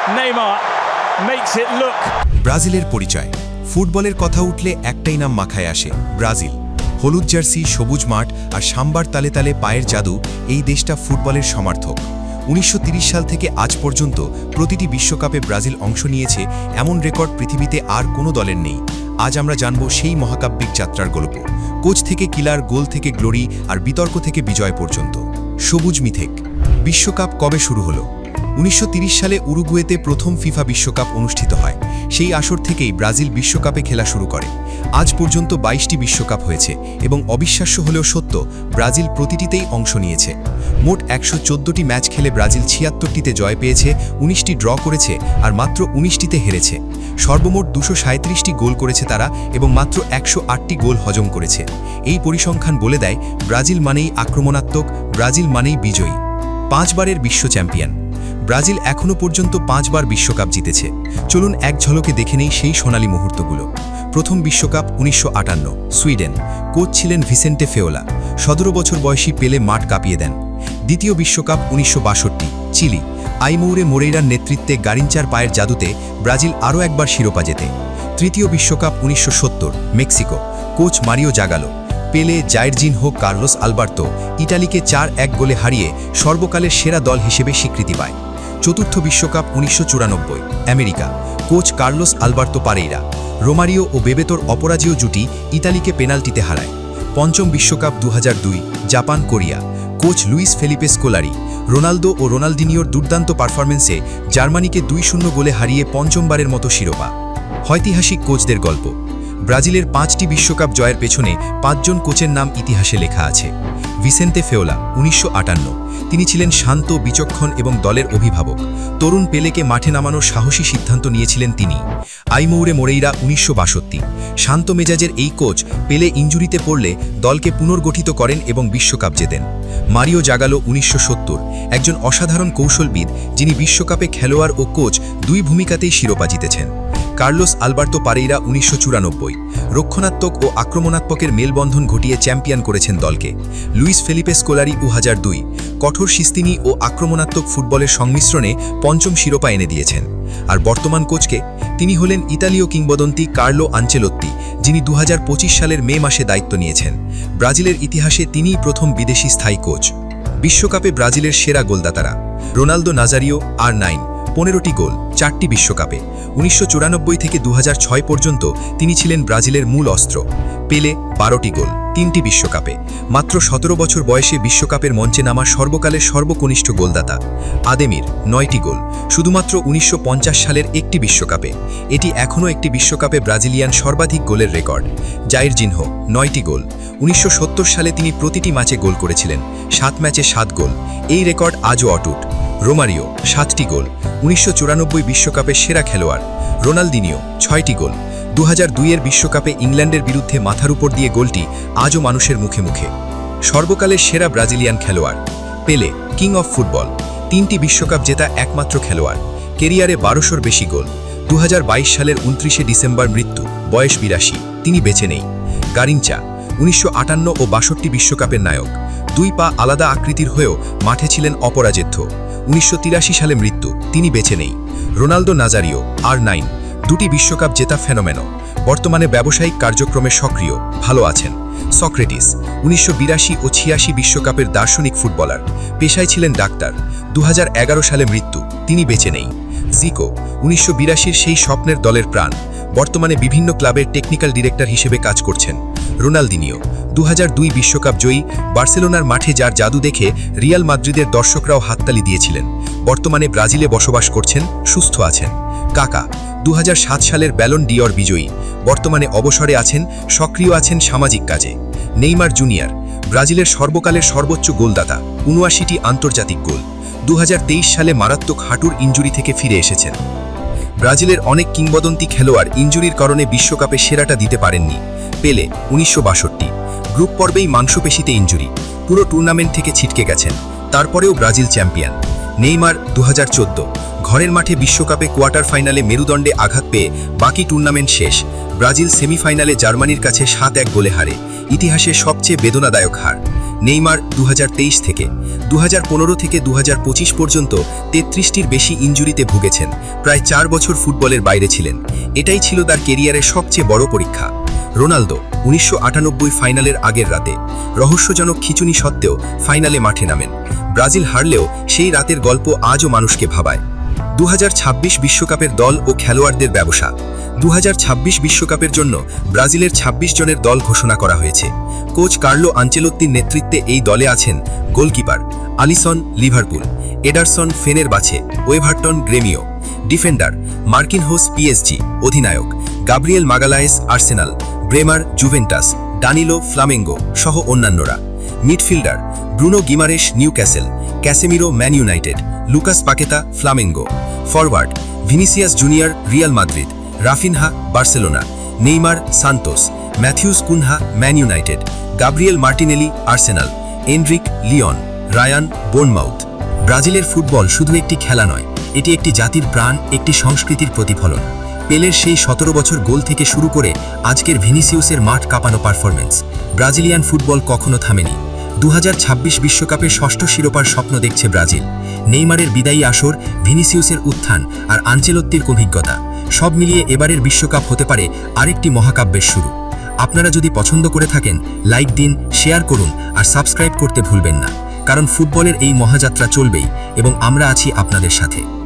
Neymar makes it look. ব্রাজিলের পরিচয়। ফুটবলের কথা উঠলে একটাই নাম মাথায় আসে, ব্রাজিল। হলুদ জার্সি, সবুজ মাঠ আর সাম্বার তালে তালে পায়ের জাদু, এই দেশটা ফুটবলের সমার্থক। 1930 সাল থেকে আজ পর্যন্ত প্রতিটি বিশ্বকাপে ব্রাজিল অংশ নিয়েছে, এমন রেকর্ড পৃথিবীতে আর কোনো দলের নেই। আজ আমরা জানব সেই মহাকাব্যিক যাত্রার গল্প, কোচ থেকে কিলার, গোল থেকে গ্লোরি আর বিতর্ক থেকে বিজয় পর্যন্ত। সবুজ মিথেক। বিশ্বকাপ কবে শুরু হলো? 1930 সালে উরুগুয়েতে প্রথম ফিফা বিশ্বকাপ অনুষ্ঠিত হয়। সেই আসর থেকেই ব্রাজিল বিশ্বকাপে খেলা শুরু করে। আজ পর্যন্ত 22টি বিশ্বকাপ হয়েছে এবং অবিশ্বাস্য হলেও সত্য, ব্রাজিল প্রতিটিতেই অংশ নিয়েছে। মোট 114টি ম্যাচ খেলে ব্রাজিল 76টিতে জয় পেয়েছে, 19টি ড্র করেছে আর মাত্র 19টিতে হেরেছে। সর্বমোট 237টি গোল করেছে তারা এবং মাত্র 108টি গোল হজম করেছে। এই পরিসংখ্যান বলে দেয়, ব্রাজিল মানেই আক্রমণাত্মক, ব্রাজিল মানেই বিজয়ী। 5 বারের বিশ্ব চ্যাম্পিয়ন। ব্রাজিল এখনও পর্যন্ত 5 বার বিশ্বকাপ জিতেছে। চলুন এক ঝলকে দেখে নেই সেই সোনালী মুহূর্তগুলো। প্রথম বিশ্বকাপ 1958, সুইডেন। কোচ ছিলেন ভিসেন্টে ফেওলা। 17 বছর বয়সী পেলে মাঠ কাঁপিয়ে দেন। দ্বিতীয় বিশ্বকাপ 1962, চিলি। আইমৌরে মোরেইরার নেতৃত্বে গারিঞ্চার পায়ের জাদুতে ব্রাজিল আরও একবার শিরোপা জেতে। তৃতীয় বিশ্বকাপ 1970, মেক্সিকো। Coach Mario Zagallo. পেলে, জাইরজিনহো, কার্লোস আলবার্তো ইটালিকে 4-1 গোলে হারিয়ে সর্বকালের সেরা দল হিসেবে স্বীকৃতি পায়। চতুর্থ বিশ্বকাপ 1994, America. Coach Carlos Alberto Parreira. Romario ও বেবেতোর অপরাজেয় জুটি ইতালিকে পেনাল্টিতে হারায়। পঞ্চম বিশ্বকাপ 2002, Japan, Korea. Coach Luiz Felipe Scolari. Ronaldo ও রোনালদিনিওর দুর্দান্ত পারফরমেন্সে জার্মানিকে 2-0 গোলে হারিয়ে পঞ্চমবারের মতো শিরোপা। ঐতিহাসিক কোচদের গল্প। ব্রাজিলের 5টি বিশ্বকাপ জয়ের পেছনে 5 জন কোচের নাম ইতিহাসে লেখা আছে। ভিসেন্তে ফেওলা, 1958। তিনি ছিলেন শান্ত, বিচক্ষণ এবং দলের অভিভাবক। তরুণ পেলেকে মাঠে নামানোর সাহসী সিদ্ধান্ত নিয়েছিলেন তিনি। আইমৌরে মোরেইরা, 1962। শান্ত মেজাজের এই কোচ পেলে ইনজুরিতে পড়লে দলকে পুনর্গঠিত করেন এবং বিশ্বকাপ জেতেন। Mario Zagallo, 1970। একজন অসাধারণ কৌশলবিদ, যিনি বিশ্বকাপে খেলোয়াড় ও কোচ দুই ভূমিকাতেই শিরোপা জিতেছেন। Carlos Alberto পারেইরা, 1994। রক্ষণাত্মক ও আক্রমণাত্মকের মেলবন্ধন ঘটিয়ে চ্যাম্পিয়ন করেছেন দলকে। Luiz Felipe Scolari, 2002। কঠোর শিস্তিনি ও আক্রমণাত্মক ফুটবলের সংমিশ্রণে পঞ্চম শিরোপা এনে দিয়েছেন। আর বর্তমান কোচকে, তিনি হলেন ইতালীয় কিংবদন্তি কার্লো আনচেলোত্তি, যিনি 2025 সালের মে মাসে দায়িত্ব নিয়েছেন। ব্রাজিলের ইতিহাসে তিনিই প্রথম বিদেশি স্থায়ী কোচ। বিশ্বকাপে ব্রাজিলের সেরা গোলদাতারা। রোনালদো নাজারিও, R9, 15টি গোল, 4টি বিশ্বকাপে। 1994 থেকে 2006 পর্যন্ত তিনি ছিলেন ব্রাজিলের মূল অস্ত্র। পেলে, 12টি গোল, 3টি বিশ্বকাপে। মাত্র 17 বছর বয়সে বিশ্বকাপের মঞ্চে নামা সর্বকালের সর্বকনিষ্ঠ গোলদাতা। আদেমির, 9টি গোল, শুধুমাত্র 1950 সালের একটি বিশ্বকাপে। এটি এখনও একটি বিশ্বকাপে ব্রাজিলিয়ান সর্বাধিক গোলের রেকর্ড। জাইরজিনহো, 9টি গোল। 1970 সালে তিনি প্রতিটি ম্যাচে গোল করেছিলেন, 7 ম্যাচে 7 গোল। এই রেকর্ড আজও অটুট। রোমারিও, 7টি গোল, 1994 বিশ্বকাপের সেরা খেলোয়াড়। রোনালদিনিও, 6টি গোল। 2002-এর বিশ্বকাপে ইংল্যান্ডের বিরুদ্ধে মাথার উপর দিয়ে গোলটি আজও মানুষের মুখে মুখে। সর্বকালের সেরা ব্রাজিলিয়ান খেলোয়াড়। পেলে, কিং অফ ফুটবল। 3টি বিশ্বকাপ জেতা একমাত্র খেলোয়াড়। কেরিয়ারে 1200-র বেশি গোল। 2022 সালের 29শে ডিসেম্বর মৃত্যু, বয়স 82। তিনি বেঁচে নেই। গারিঞ্চা, 1958 ও 62 বিশ্বকাপের নায়ক। 2 পা আলাদা আকৃতির হয়েও মাঠে ছিলেন অপরাজেয়। 1983 সালে মৃত্যু, তিনি বেঁচে নেই। রোনালদো নাজারিও, R9, 2টি বিশ্বকাপ জেতা ফেনোমেনো। বর্তমানে ব্যবসায়িক কার্যক্রমে সক্রিয়, ভালো আছেন। সক্রেটিস, 1982 ও 86 বিশ্বকাপের দার্শনিক ফুটবলার। পেশায় ছিলেন ডাক্তার। 2011 সালে মৃত্যু, তিনি বেঁচে নেই। জিকো, 1982-র সেই স্বপ্নের দলের প্রাণ। বর্তমানে বিভিন্ন ক্লাবের টেকনিক্যাল ডিরেক্টর হিসেবে কাজ করছেন। রোনালদিনিও, 2002 বিশ্বকাপ জয়ী, বার্সেলোনার মাঠে যার জাদু দেখে রিয়াল মাদ্রিদের দর্শকরাও হাততালি দিয়েছিলেন। বর্তমানে ব্রাজিলে বসবাস করছেন, সুস্থ আছেন। কাকা, 2007 সালের ব্যালন ডিওর বিজয়ী। বর্তমানে অবসরে আছেন, সক্রিয় আছেন সামাজিক কাজে। নেইমার জুনিয়র, ব্রাজিলের সর্বকালের সর্বোচ্চ গোলদাতা, 79টি আন্তর্জাতিক গোল। 2023 সালে মারাত্মক হাঁটুর ইনজুরি থেকে ফিরে এসেছেন। ব্রাজিলের অনেক কিংবদন্তি খেলোয়াড় ইনজুরির কারণে বিশ্বকাপে সেরাটা দিতে পারেননি। পেলে, 1962। গ্রুপ পর্বেই মাংসপেশিতে ইনজুরি, পুরো টুর্নামেন্ট থেকে ছিটকে গেছেন। তারপরেও ব্রাজিল চ্যাম্পিয়ন। নেইমার, 2014। ঘরের মাঠে বিশ্বকাপে কোয়ার্টার ফাইনালে মেরুদণ্ডে আঘাত পেয়ে বাকি টুর্নামেন্ট শেষ। ব্রাজিল সেমিফাইনালে জার্মানির কাছে 7-1 গোলে হারে, ইতিহাসে সবচেয়ে বেদনাদায়ক হার। নেইমার 2023 থেকে 2015 থেকে 2025 পর্যন্ত 33টির বেশি ইনজুরিতে ভুগেছেন, প্রায় 4 বছর ফুটবলের বাইরে ছিলেন। এটাই ছিল তার কেরিয়ারের সবচেয়ে বড় পরীক্ষা। রোনালদো 1998 ফাইনালের আগের রাতে রহস্যজনক খিঁচুনি সত্ত্বেও ফাইনালে মাঠে নামেন। ব্রাজিল হারলেও সেই রাতের গল্প আজও মানুষকে ভাবায়। 2026 বিশ্বকাপের দল ও খেলোয়াড়দের ব্যবসা। 2026 বিশ্বকাপের জন্য ব্রাজিলের 26 জনের দল ঘোষণা করা হয়েছে। কোচ কার্লো আনচেলোত্তির নেতৃত্বে এই দলে আছেন goalkeeper Alisson Liverpool, Ederson Fenerbahce, Weverton Gremio, defender Marquinhos PSG, অধিনায়ক Gabriel Magalhaes Arsenal, Bremer Juventus, Danilo Flamengo সহ অন্যান্যরা। Midfielder Bruno Guimaraes Newcastle, Casemiro Man United, Lucas Paqueta Flamengo. Forward Vinicius Junior Real Madrid, Raphinha Barcelona, Neymar Santos, Matheus Cunha Man United, Gabriel Martinelli Arsenal, Endrick Lyon, Rayan Bournemouth. ব্রাজিলের football শুধু একটি খেলা নয়, এটি একটি জাতির প্রাণ, একটি সংস্কৃতির প্রতিফলন। পেলের সেই 17 বছর গোল থেকে শুরু করে আজকের ভিনিসিউসের মাঠ কাঁপানো পারফরমেন্স, ব্রাজিলিয়ান ফুটবল কখনো থামেনি। 2026 বিশ্বকাপের ষষ্ঠ শিরোপার স্বপ্ন দেখছে ব্রাজিল। নেইমারের বিদায়ী আসর, ভিনিসিউসের উত্থান আর আনচেলোত্তির অভিজ্ঞতা, সব মিলিয়ে এবারের বিশ্বকাপ হতে পারে আরেকটি মহাকাব্যের শুরু। আপনারা যদি পছন্দ করে থাকেন, লাইক দিন, শেয়ার করুন আর সাবস্ক্রাইব করতে ভুলবেন না, কারণ ফুটবলের এই মহাযাত্রা চলবেই এবং আমরা আছি আপনাদের সাথে।